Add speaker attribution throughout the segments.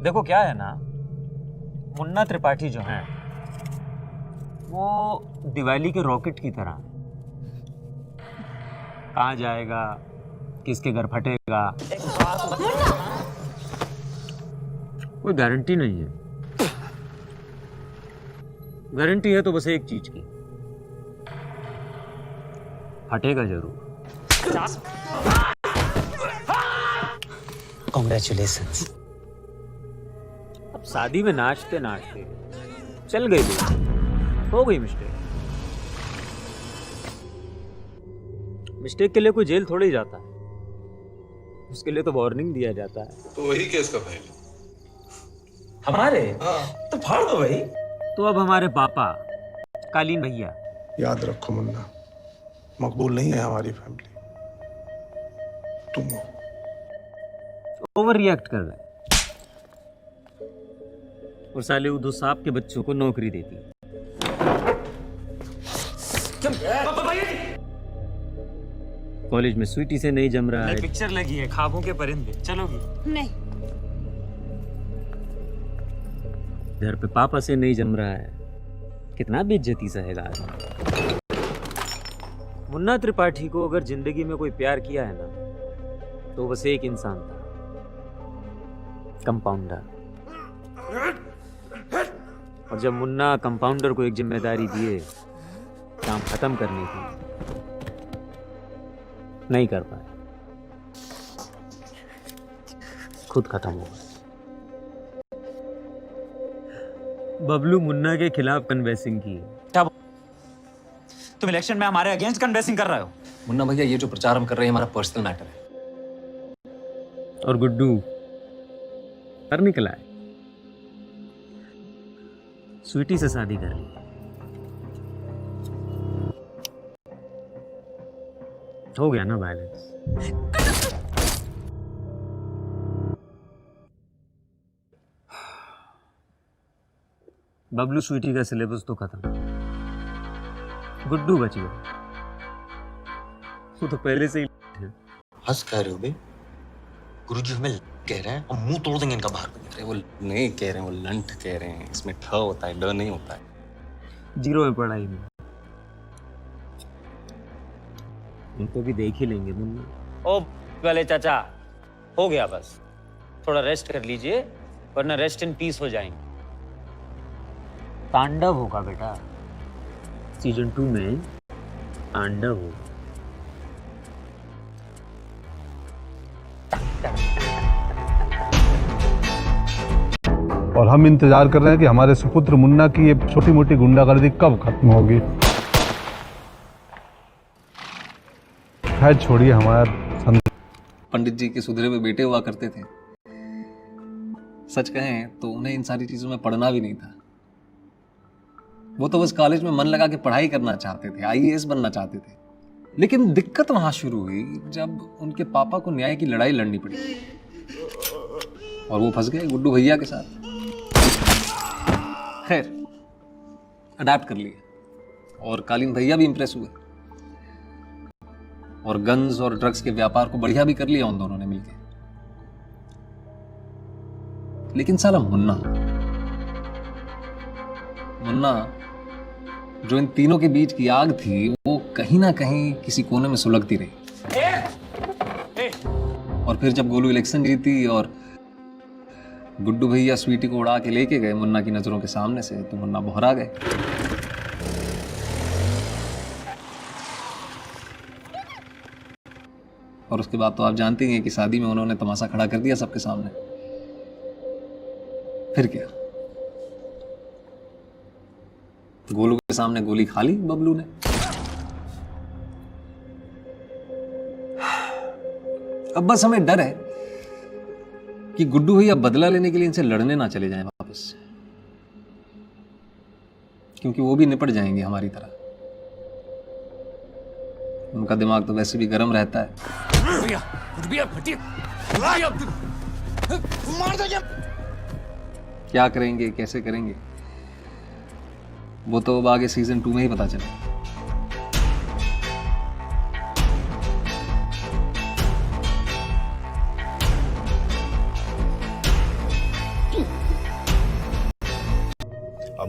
Speaker 1: देखो क्या है ना, मुन्ना त्रिपाठी जो हैं वो दिवाली के रॉकेट की तरह, कहाँ जाएगा, किसके घर फटेगा, कोई गारंटी नहीं है। गारंटी है तो बस एक चीज की, फटेगा जरूर।
Speaker 2: कॉन्ग्रेचुलेशंस।
Speaker 1: अब शादी में नाचते नाचते चल गई बात, हो गई मिस्टेक। मिस्टेक के लिए कोई जेल थोड़ी जाता है, उसके लिए तो वार्निंग दिया जाता है।
Speaker 3: तो वही केस का फाइल
Speaker 2: हमारे तो फाड़ दो भाई।
Speaker 1: तो अब हमारे पापा कालीन भैया,
Speaker 3: याद रखो मुन्ना, मकबूल नहीं है हमारी फैमिली। तुम हो।
Speaker 1: ओवर रिएक्ट कर रहे हैं और साले उद्धव साहब के बच्चों को नौकरी देती है। कॉलेज में स्वीटी से नहीं जम रहा है, पिक्चर लगी है ख्वाबों के परिंदे, चलोगी?
Speaker 4: नहीं।
Speaker 1: घर पे पापा से नहीं जम रहा है, कितना बेइज्जती सहेगा आदमी। मुन्ना त्रिपाठी को अगर जिंदगी में कोई प्यार किया है ना, तो बस एक इंसान था, कंपाउंडर। और जब मुन्ना कंपाउंडर को एक जिम्मेदारी दिए काम खत्म करने की, नहीं कर पाए, खुद खत्म हो गए। बबलू मुन्ना के खिलाफ कन्वेंसिंग की।
Speaker 2: क्या तुम इलेक्शन में हमारे अगेंस्ट कन्वेंसिंग कर रहे हो?
Speaker 5: मुन्ना भैया, ये जो प्रचार हम कर रहे हैं हमारा पर्सनल मैटर है।
Speaker 1: और गुड्डू पर निकला है, स्वीटी से शादी कर ली। हो गया ना वायलेंस। बबलू स्वीटी का सिलेबस तो खत्म, गुड्डू बच गया, वो तो पहले से ही है।
Speaker 2: हंस कह रहे हो बे? गुरुजी हमें कह रहे हैं और मुंह तोड़ देंगे इनका बाहर।
Speaker 5: अरे वो नहीं कह रहे हैं, वो लंठ कह रहे हैं। इसमें ठ होता है, ड नहीं होता है।
Speaker 1: जीरो में पढ़ाई में उनको भी देख ही लेंगे मुन्ना।
Speaker 6: ओ वाले चाचा, हो गया बस, थोड़ा रेस्ट कर लीजिए वरना रेस्ट इन पीस हो जाएंगे।
Speaker 1: तांडव होगा बेटा, सीजन 2 में तांडव होगा।
Speaker 7: और हम इंतजार कर रहे हैं कि हमारे सुपुत्र मुन्ना की ये छोटी मोटी गुंडागर्दी कब खत्म होगी। खैर छोड़िए, हमारा
Speaker 5: पंडित जी के सुधरे हुए बेटे हुआ करते थे। सच कहें तो उन्हें इन सारी चीजों में पढ़ना भी नहीं था। वो तो बस कॉलेज में मन लगा के पढ़ाई करना चाहते थे, आईएएस बनना चाहते थे। लेकिन दिक्कत वहां शुरू हुई जब उनके पापा को न्याय की लड़ाई लड़नी पड़ी और वो फंस गए गुड्डू भैया के साथ। खैर अडैप्ट कर लिए और कालीन भैया भी इंप्रेस हुए और गन्स और ड्रग्स के व्यापार को बढ़िया भी कर लिया उन दोनों ने मिलकर। लेकिन साला मुन्ना जो इन तीनों के बीच की आग थी, वो कहीं ना कहीं किसी कोने में सुलगती रही। और फिर जब गोलू इलेक्शन जीती और गुड्डू भैया स्वीटी को उड़ा के लेके गए मुन्ना की नजरों के सामने से, तो मुन्ना बहरा गए। और उसके बाद तो आप जानते ही हैं कि शादी में उन्होंने तमाशा खड़ा कर दिया सबके सामने। फिर क्या, गोलू के सामने गोली खा ली बबलू ने। अब बस हमें डर है कि गुड्डू भैया बदला लेने के लिए इनसे लड़ने ना चले जाएं वापस, क्योंकि वो भी निपट जाएंगे हमारी तरह। उनका दिमाग तो वैसे भी गर्म रहता है। क्या करेंगे, कैसे करेंगे, वो तो अब आगे सीजन 2 में ही पता चले।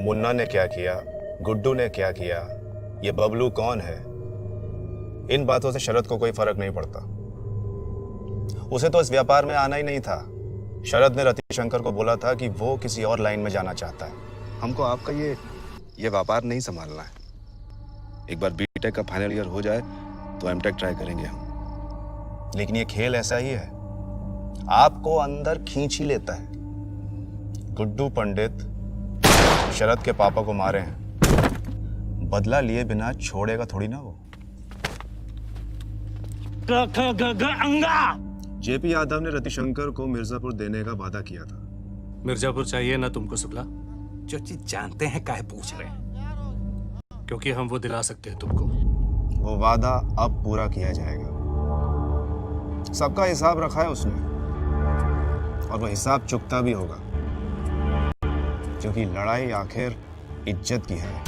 Speaker 4: मुन्ना ने क्या किया, गुड्डू ने क्या किया, ये बबलू कौन है, इन बातों से शरद को कोई फर्क नहीं पड़ता। उसे तो इस व्यापार में आना ही नहीं था। शरद ने रतिशंकर को बोला था कि वो किसी और लाइन में जाना चाहता है। हमको आपका ये व्यापार नहीं संभालना है। एक बार बीटेक का फाइनल ईयर हो जाए तो एमटेक ट्राई करेंगे हम। लेकिन ये खेल ऐसा ही है, आपको अंदर खींच ही लेता है। गुड्डू पंडित शरद के पापा को मारे हैं, बदला लिए बिना छोड़ेगा थोड़ी ना वो। जेपी यादव ने रतिशंकर को मिर्जापुर देने का वादा किया था।
Speaker 8: मिर्जापुर चाहिए ना तुमको शुक्ला? जो चीज जानते हैं काहे पूछ रहे हैं? क्योंकि हम वो दिला सकते हैं तुमको।
Speaker 4: वो वादा अब पूरा किया जाएगा। सबका हिसाब रखा है उसने, और वो हिसाब चुकता भी होगा, क्योंकि लड़ाई आखिर इज्जत की है।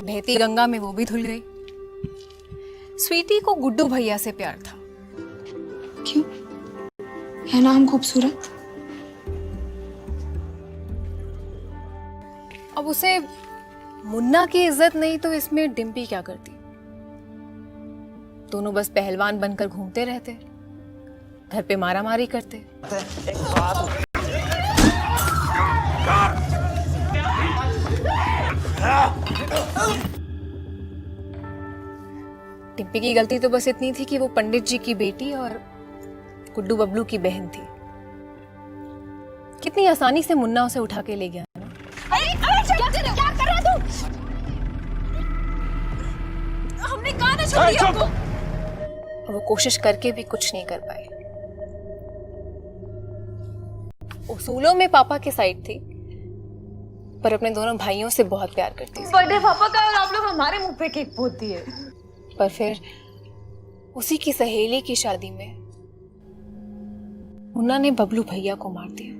Speaker 9: बहती गंगा में वो भी धुल गई। स्वीटी को गुड्डू भैया से प्यार था।
Speaker 10: क्यों? है ना हम खूबसूरत?
Speaker 9: अब उसे मुन्ना की इज्जत नहीं तो इसमें डिम्पी क्या करती? दोनों बस पहलवान बनकर घूमते रहते, घर पे मारामारी करते। डिम्पी की गलती तो बस इतनी थी कि वो पंडित जी की बेटी और गुड्डू बबलू की बहन थी। कितनी आसानी से मुन्ना उसे उठा के ले गया। क्या कर रहा तू? हमने कहा ना छोड़िए उसको। वो कोशिश करके भी कुछ नहीं कर पाए। उसूलों में पापा की साइड थी, पर अपने दोनों भाइयों से बहुत प्यार करती थी।
Speaker 10: बर्थडे पापा का और आप लोग हमारे मुंह पे केक फोड़ दिए।
Speaker 9: पर फिर उसी की सहेली की शादी में मुन्ना ने बबलू भैया को मार दिया।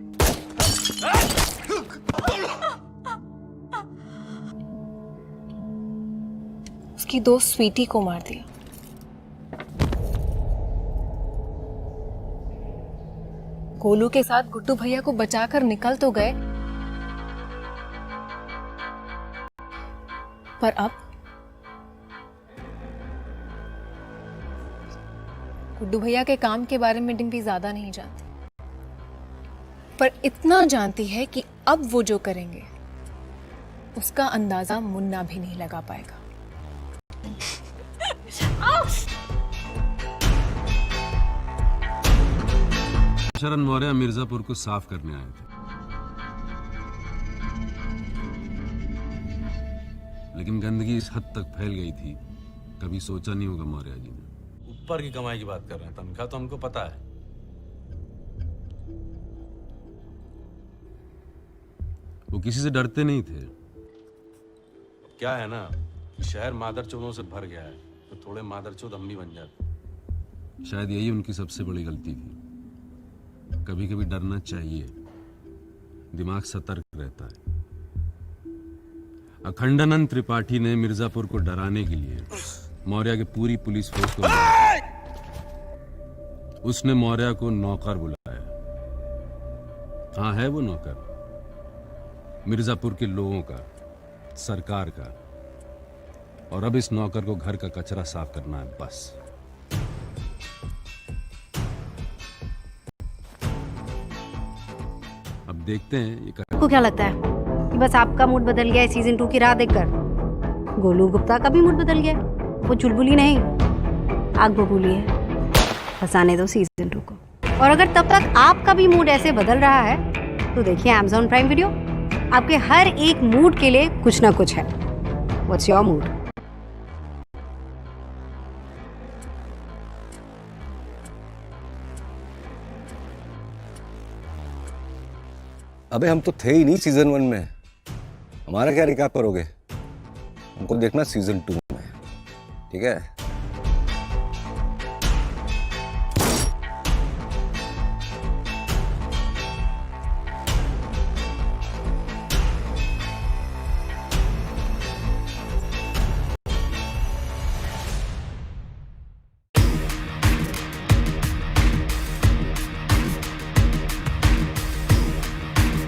Speaker 9: उसकी दोस्त स्वीटी को मार दिया। गोलू के साथ गुड्डू भैया को बचाकर निकल तो गए, पर अब गुड्डू भैया के काम के बारे में डिम्पी ज्यादा नहीं जानती, पर इतना जानती है कि अब वो जो करेंगे उसका अंदाजा मुन्ना भी नहीं लगा पाएगा।
Speaker 11: शरण मौर्य मिर्जापुर को साफ करने आए थे, लेकिन गंदगी इस हद तक फैल गई थी, कभी सोचा नहीं होगा मौर्य जी ने।
Speaker 8: ऊपर की कमाई की बात कर रहे हैं, तनख्वाह तो हमको पता है।
Speaker 11: वो किसी से डरते नहीं थे।
Speaker 8: क्या है ना कि शहर मादरचोदों से भर गया है, तो थोड़े मादरचोद हम भी बन जाते।
Speaker 11: शायद यही उनकी सबसे बड़ी गलती थी। कभी कभी डरना चाहिए, दिमाग सतर्क रहता है। अखंडानंद त्रिपाठी ने मिर्जापुर को डराने के लिए मौर्य की पूरी पुलिस फोर्स को बुलाया। उसने मौर्य को नौकर बुलाया। हाँ, है वो नौकर मिर्जापुर के लोगों का, सरकार का, और अब इस नौकर को घर का कचरा साफ करना है बस। अब देखते हैं ये
Speaker 12: आपको क्या लगता है कि बस आपका मूड बदल गया है सीजन 2 की राह देखकर? गोलू गुप्ता का भी मूड बदल गया है। वो चुलबुली नहीं, आग बबूली है। फंसाने दो सीजन 2 को। और अगर तब तक आपका भी मूड ऐसे बदल रहा है तो देखिए Amazon प्राइम वीडियो। आपके हर एक मूड के लिए कुछ ना कुछ है। What's your mood?
Speaker 5: अबे हम तो थे ही नहीं सीजन 1 में, हमारा क्या रिकैप करोगे? हमको देखना सीजन 2 में, ठीक है?